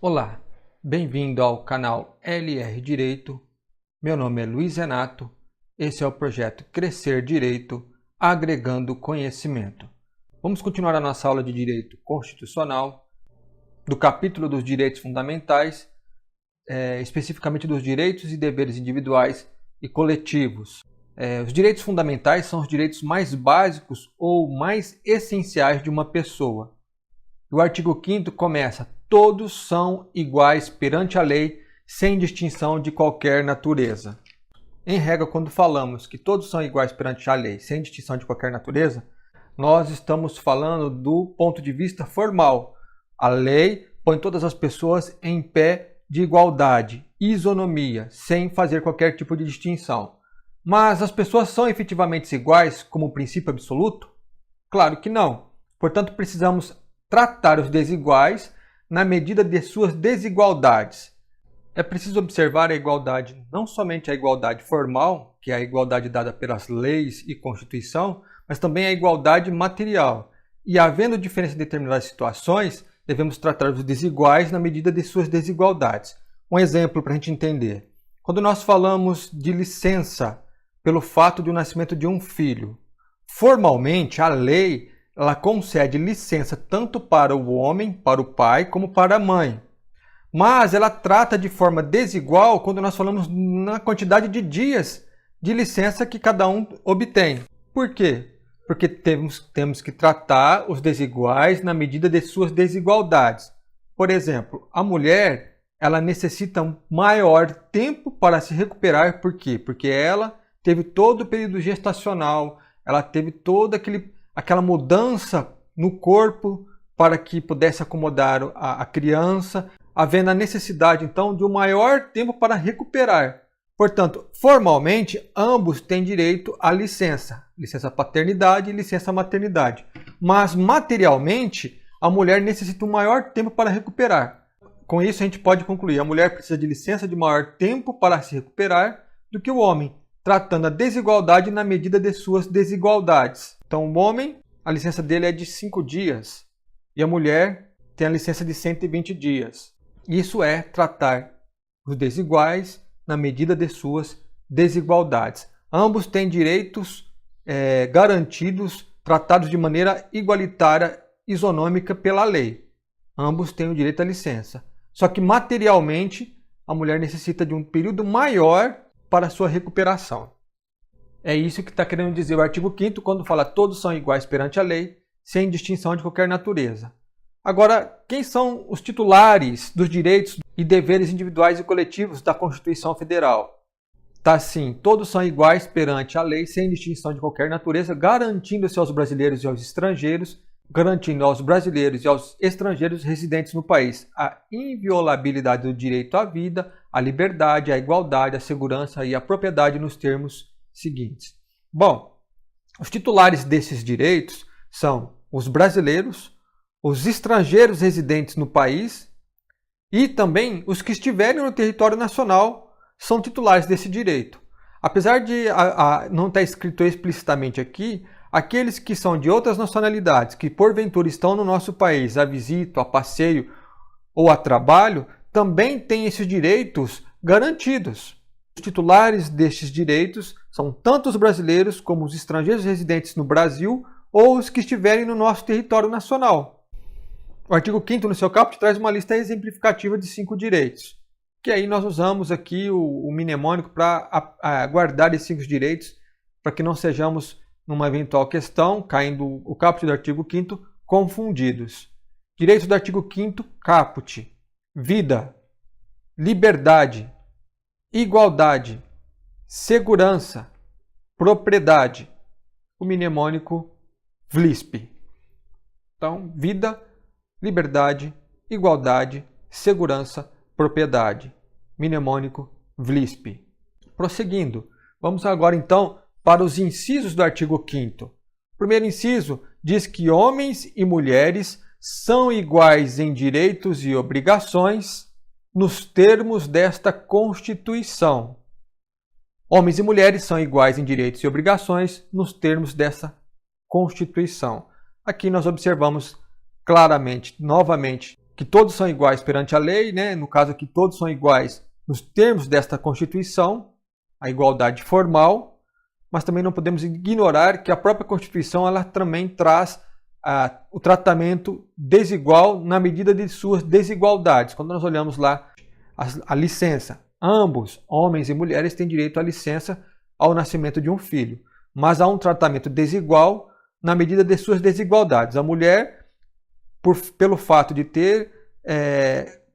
Olá, bem-vindo ao canal LR Direito. Meu nome é Luiz Renato. Esse é o projeto Crescer Direito, agregando conhecimento. Vamos continuar a nossa aula de Direito Constitucional, do capítulo dos direitos fundamentais, especificamente dos direitos e deveres individuais e coletivos. Os direitos fundamentais são os direitos mais básicos ou mais essenciais de uma pessoa. O artigo 5º começa: todos são iguais perante a lei, sem distinção de qualquer natureza. Em regra, quando falamos que todos são iguais perante a lei, sem distinção de qualquer natureza, nós estamos falando do ponto de vista formal. A lei põe todas as pessoas em pé de igualdade, isonomia, sem fazer qualquer tipo de distinção. Mas as pessoas são efetivamente iguais como princípio absoluto? Claro que não. Portanto, precisamos tratar os desiguais na medida de suas desigualdades. É preciso observar a igualdade, não somente a igualdade formal, que é a igualdade dada pelas leis e Constituição, mas também a igualdade material. E havendo diferença em determinadas situações, devemos tratar os desiguais na medida de suas desigualdades. Um exemplo para a gente entender. Quando nós falamos de licença pelo fato do nascimento de um filho, formalmente a lei ela concede licença tanto para o homem, para o pai, como para a mãe. Mas ela trata de forma desigual quando nós falamos na quantidade de dias de licença que cada um obtém. Por quê? Porque temos que tratar os desiguais na medida de suas desigualdades. Por exemplo, a mulher ela necessita um maior tempo para se recuperar. Por quê? Porque ela teve todo o período gestacional, ela teve toda aquela mudança no corpo para que pudesse acomodar a criança, havendo a necessidade, então, de um maior tempo para recuperar. Portanto, formalmente, ambos têm direito à licença paternidade e licença maternidade. Mas, materialmente, a mulher necessita um maior tempo para recuperar. Com isso, a gente pode concluir, a mulher precisa de licença de maior tempo para se recuperar do que o homem, tratando a desigualdade na medida de suas desigualdades. Então, o homem, a licença dele é de 5 dias e a mulher tem a licença de 120 dias. Isso é tratar os desiguais na medida de suas desigualdades. Ambos têm direitos garantidos, tratados de maneira igualitária, isonômica pela lei. Ambos têm o direito à licença. Só que materialmente a mulher necessita de um período maior para sua recuperação. É isso que está querendo dizer o artigo 5º quando fala todos são iguais perante a lei, sem distinção de qualquer natureza. Agora, quem são os titulares dos direitos e deveres individuais e coletivos da Constituição Federal? Está assim, todos são iguais perante a lei, sem distinção de qualquer natureza, garantindo-se aos brasileiros e aos estrangeiros, garantindo aos brasileiros e aos estrangeiros residentes no país a inviolabilidade do direito à vida, à liberdade, à igualdade, à segurança e à propriedade nos termos seguintes. Bom, os titulares desses direitos são os brasileiros, os estrangeiros residentes no país e também os que estiverem no território nacional são titulares desse direito. Apesar de não estar escrito explicitamente aqui, aqueles que são de outras nacionalidades, que porventura estão no nosso país a visita, a passeio ou a trabalho, também têm esses direitos garantidos. Os titulares destes direitos são tanto os brasileiros como os estrangeiros residentes no Brasil ou os que estiverem no nosso território nacional. O artigo 5º no seu caput traz uma lista exemplificativa de 5 direitos, que aí nós usamos aqui o mnemônico para guardar esses 5 direitos, para que não sejamos, numa eventual questão, caindo o caput do artigo 5º, confundidos. Direitos do artigo 5º, caput: vida, liberdade, igualdade, segurança, propriedade. O mnemônico VLISP. Então, vida, liberdade, igualdade, segurança, propriedade. Mnemônico VLISP. Prosseguindo, vamos agora então para os incisos do artigo 5º. O primeiro inciso diz que homens e mulheres são iguais em direitos e obrigações nos termos desta Constituição. Homens e mulheres são iguais em direitos e obrigações nos termos dessa Constituição. Aqui nós observamos claramente, novamente, que todos são iguais perante a lei, né? No caso aqui, todos são iguais nos termos desta Constituição, a igualdade formal, mas também não podemos ignorar que a própria Constituição ela também traz o tratamento desigual na medida de suas desigualdades. Quando nós olhamos lá a licença, ambos, homens e mulheres, têm direito à licença ao nascimento de um filho, mas há um tratamento desigual na medida de suas desigualdades. A mulher, pelo fato de ter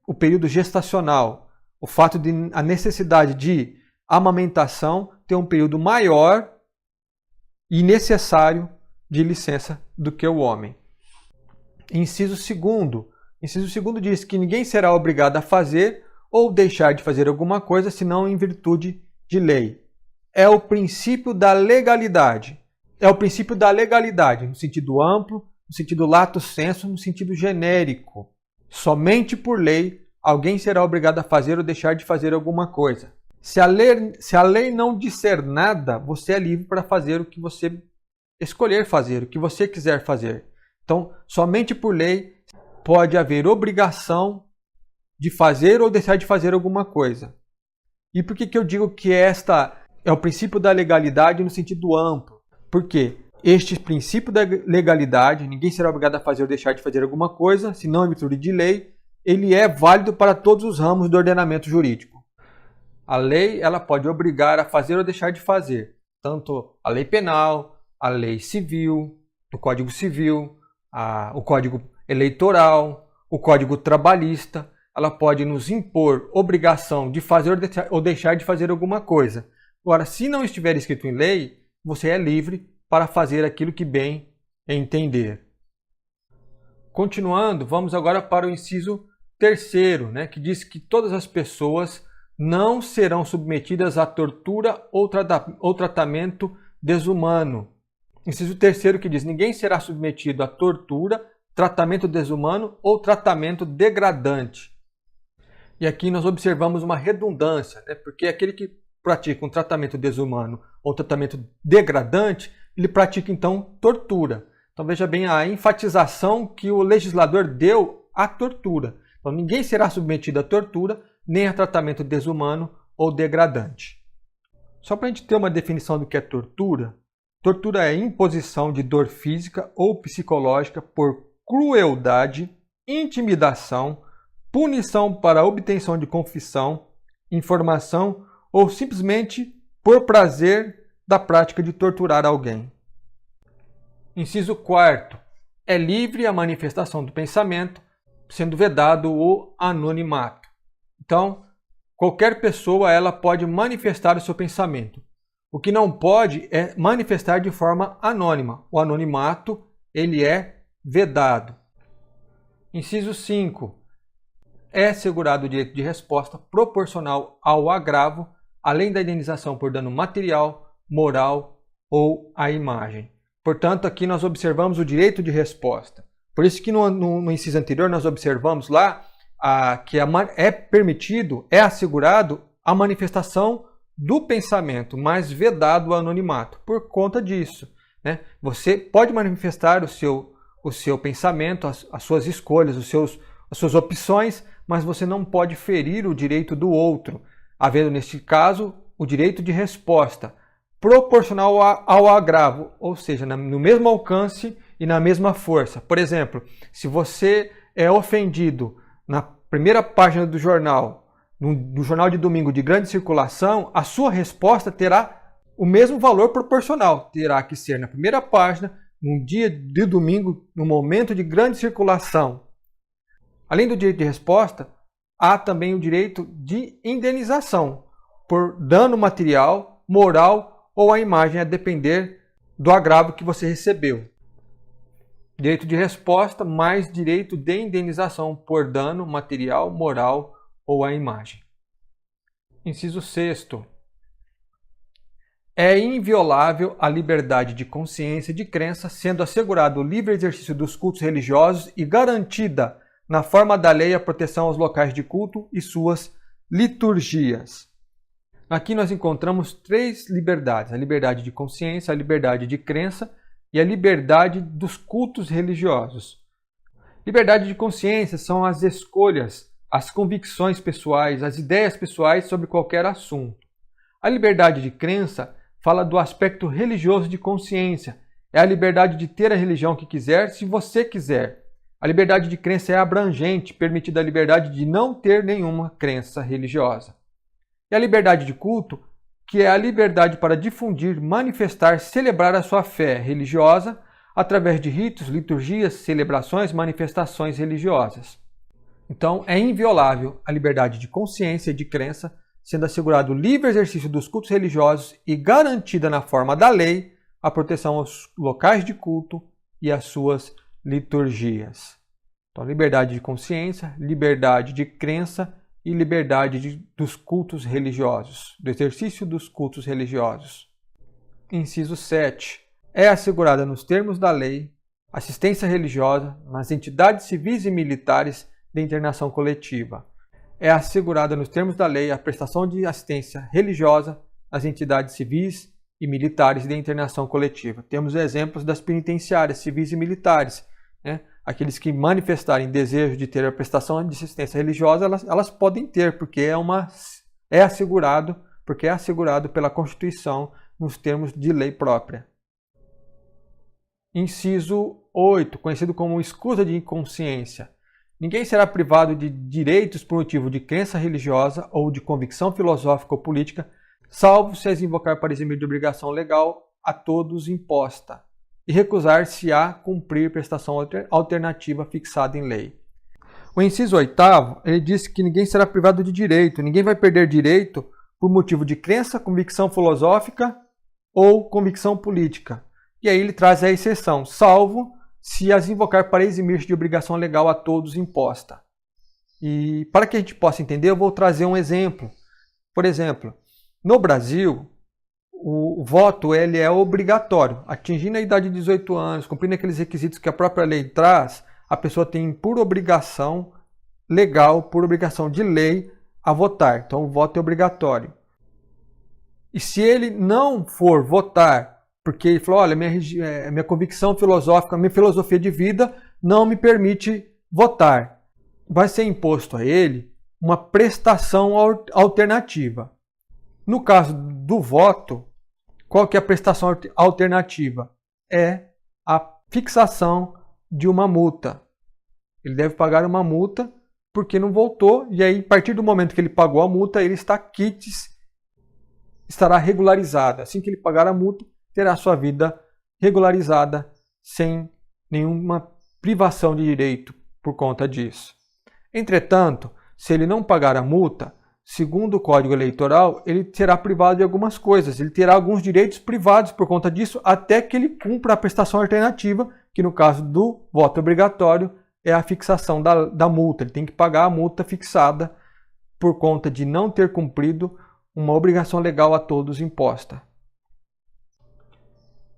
o período gestacional, o fato de a necessidade de amamentação ter um período maior e necessário de licença do que o homem. Inciso 2º. Inciso 2º diz que ninguém será obrigado a fazer ou deixar de fazer alguma coisa senão em virtude de lei. É o princípio da legalidade. É o princípio da legalidade, no sentido amplo, no sentido lato sensu, no sentido genérico. Somente por lei alguém será obrigado a fazer ou deixar de fazer alguma coisa. Se a lei não disser nada, você é livre para fazer o que você escolher fazer, o que você quiser fazer. Então, somente por lei pode haver obrigação de fazer ou deixar de fazer alguma coisa. E por que eu digo que esta é o princípio da legalidade no sentido amplo? Porque este princípio da legalidade, ninguém será obrigado a fazer ou deixar de fazer alguma coisa, senão em virtude de lei, ele é válido para todos os ramos do ordenamento jurídico. A lei ela pode obrigar a fazer ou deixar de fazer, tanto a lei penal, a lei civil, o Código Civil, o Código Eleitoral, o Código Trabalhista. Ela pode nos impor obrigação de fazer ou deixar de fazer alguma coisa. Agora, se não estiver escrito em lei, você é livre para fazer aquilo que bem entender. Continuando, vamos agora para o inciso 3º, né, que diz que todas as pessoas não serão submetidas a tortura ou tratamento desumano. Inciso 3º que diz: ninguém será submetido a tortura, tratamento desumano ou tratamento degradante. E aqui nós observamos uma redundância, né? Porque aquele que pratica um tratamento desumano ou tratamento degradante, ele pratica então tortura. Então veja bem a enfatização que o legislador deu à tortura. Então ninguém será submetido a tortura, nem a tratamento desumano ou degradante. Só para a gente ter uma definição do que é tortura, tortura é imposição de dor física ou psicológica por crueldade, intimidação, punição para obtenção de confissão, informação ou simplesmente por prazer da prática de torturar alguém. Inciso 4º. É livre a manifestação do pensamento, sendo vedado o anonimato. Então, qualquer pessoa ela pode manifestar o seu pensamento. O que não pode é manifestar de forma anônima. O anonimato ele é vedado. Inciso 5. É assegurado o direito de resposta proporcional ao agravo, além da indenização por dano material, moral ou à imagem. Portanto, aqui nós observamos o direito de resposta. Por isso que no inciso anterior nós observamos lá que é permitido, é assegurado a manifestação do pensamento, mas vedado o anonimato. Por conta disso, né? Você pode manifestar o seu pensamento, as suas escolhas, as suas opções, mas você não pode ferir o direito do outro, havendo neste caso o direito de resposta proporcional ao agravo, ou seja, no mesmo alcance e na mesma força. Por exemplo, se você é ofendido na primeira página do jornal, no jornal de domingo de grande circulação, a sua resposta terá o mesmo valor proporcional. Terá que ser na primeira página, num dia de domingo, no momento de grande circulação. Além do direito de resposta, há também o direito de indenização por dano material, moral ou à imagem, a depender do agravo que você recebeu. Direito de resposta mais direito de indenização por dano material, moral ou à imagem. Inciso 6º. É inviolável a liberdade de consciência e de crença, sendo assegurado o livre exercício dos cultos religiosos e garantida, na forma da lei, a proteção aos locais de culto e suas liturgias. Aqui nós encontramos 3 liberdades: a liberdade de consciência, a liberdade de crença e a liberdade dos cultos religiosos. Liberdade de consciência são as escolhas, as convicções pessoais, as ideias pessoais sobre qualquer assunto. A liberdade de crença fala do aspecto religioso de consciência. É a liberdade de ter a religião que quiser, se você quiser. A liberdade de crença é abrangente, permitida a liberdade de não ter nenhuma crença religiosa. E a liberdade de culto, que é a liberdade para difundir, manifestar, celebrar a sua fé religiosa através de ritos, liturgias, celebrações, manifestações religiosas. Então, é inviolável a liberdade de consciência e de crença, sendo assegurado o livre exercício dos cultos religiosos e garantida na forma da lei a proteção aos locais de culto e às suas liturgias. Então, liberdade de consciência, liberdade de crença e liberdade dos cultos religiosos, do exercício dos cultos religiosos. Inciso 7. É assegurada nos termos da lei assistência religiosa nas entidades civis e militares de internação coletiva. É assegurada nos termos da lei a prestação de assistência religiosa às entidades civis e militares de internação coletiva. Temos exemplos das penitenciárias civis e militares, né? Aqueles que manifestarem desejo de ter a prestação de assistência religiosa, elas podem ter, porque é assegurado pela Constituição nos termos de lei própria. Inciso 8, conhecido como escusa de inconsciência. Ninguém será privado de direitos por motivo de crença religiosa ou de convicção filosófica ou política, salvo se as invocar para eximir de obrigação legal a todos imposta e recusar-se a cumprir prestação alternativa fixada em lei. O inciso 8º, ele diz que ninguém será privado de direito, ninguém vai perder direito por motivo de crença, convicção filosófica ou convicção política. E aí ele traz a exceção, salvo se as invocar para eximir-se de obrigação legal a todos imposta. E para que a gente possa entender, eu vou trazer um exemplo. Por exemplo, no Brasil, o voto ele é obrigatório. Atingindo a idade de 18 anos, cumprindo aqueles requisitos que a própria lei traz, a pessoa tem por obrigação legal, por obrigação de lei, a votar. Então o voto é obrigatório. E se ele não for votar, porque ele falou, olha, minha convicção filosófica, minha filosofia de vida não me permite votar, vai ser imposto a ele uma prestação alternativa. No caso do voto, qual que é a prestação alternativa? É a fixação de uma multa. Ele deve pagar uma multa porque não votou, e aí, a partir do momento que ele pagou a multa, ele estará regularizado. Assim que ele pagar a multa, terá sua vida regularizada sem nenhuma privação de direito por conta disso. Entretanto, se ele não pagar a multa, segundo o Código Eleitoral, ele será privado de algumas coisas. Ele terá alguns direitos privados por conta disso, até que ele cumpra a prestação alternativa, que no caso do voto obrigatório é a fixação da multa. Ele tem que pagar a multa fixada por conta de não ter cumprido uma obrigação legal a todos imposta.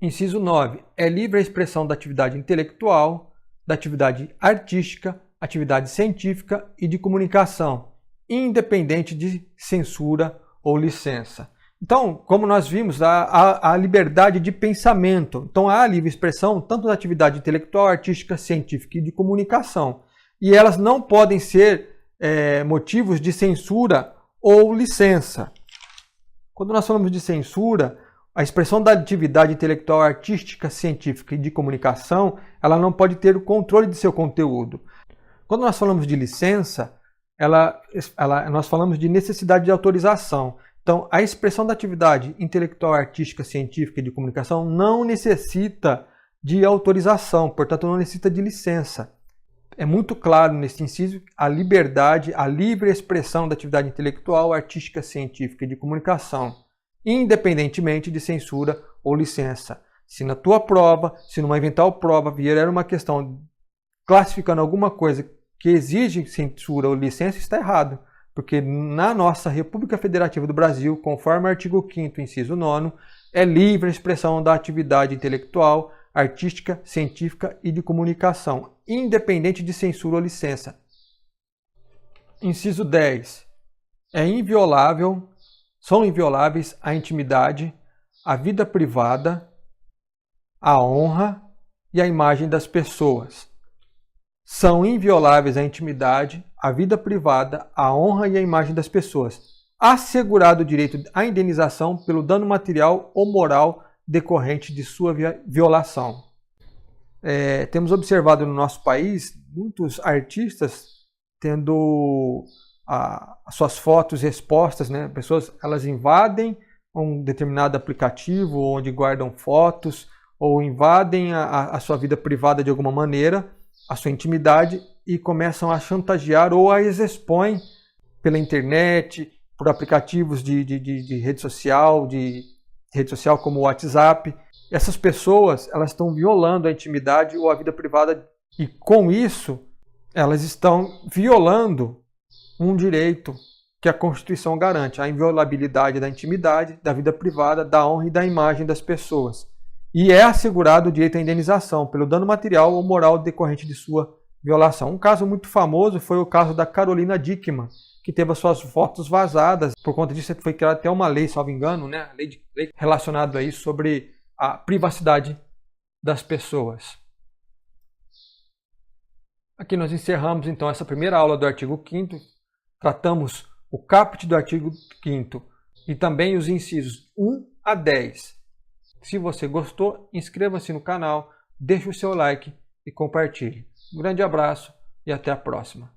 Inciso 9. É livre a expressão da atividade intelectual, da atividade artística, atividade científica e de comunicação, independente de censura ou licença. Então, como nós vimos, a liberdade de pensamento. Então, há a livre expressão tanto da atividade intelectual, artística, científica e de comunicação. E elas não podem ser motivos de censura ou licença. Quando nós falamos de censura, a expressão da atividade intelectual, artística, científica e de comunicação, ela não pode ter o controle de seu conteúdo. Quando nós falamos de licença, nós falamos de necessidade de autorização. Então, a expressão da atividade intelectual, artística, científica e de comunicação não necessita de autorização, portanto, não necessita de licença. É muito claro nesse inciso a liberdade, a livre expressão da atividade intelectual, artística, científica e de comunicação, independentemente de censura ou licença. Se na tua prova, se numa eventual prova vier uma questão classificando alguma coisa que exige censura ou licença, está errado. Porque na nossa República Federativa do Brasil, conforme o artigo 5º, inciso 9º, é livre a expressão da atividade intelectual, artística, científica e de comunicação, independente de censura ou licença. Inciso 10. São invioláveis a intimidade, a vida privada, a honra e a imagem das pessoas, são invioláveis a intimidade, a vida privada, a honra e a imagem das pessoas, assegurado o direito à indenização pelo dano material ou moral decorrente de sua violação. Temos observado no nosso país muitos artistas tendo as suas fotos expostas, né? Pessoas, elas invadem um determinado aplicativo onde guardam fotos ou invadem a sua vida privada de alguma maneira, a sua intimidade, e começam a chantagear ou as expõem pela internet, por aplicativos de rede social como o WhatsApp. Essas pessoas, elas estão violando a intimidade ou a vida privada, e com isso elas estão violando um direito que a Constituição garante, a inviolabilidade da intimidade, da vida privada, da honra e da imagem das pessoas. E é assegurado o direito à indenização pelo dano material ou moral decorrente de sua violação. Um caso muito famoso foi o caso da Carolina Dickmann, que teve as suas fotos vazadas. Por conta disso foi criada até uma lei, salvo engano, né? Lei relacionada a isso, sobre a privacidade das pessoas. Aqui nós encerramos então essa primeira aula do artigo 5º. Tratamos o caput do artigo 5º e também os incisos 1 a 10. Se você gostou, inscreva-se no canal, deixe o seu like e compartilhe. Um grande abraço e até a próxima.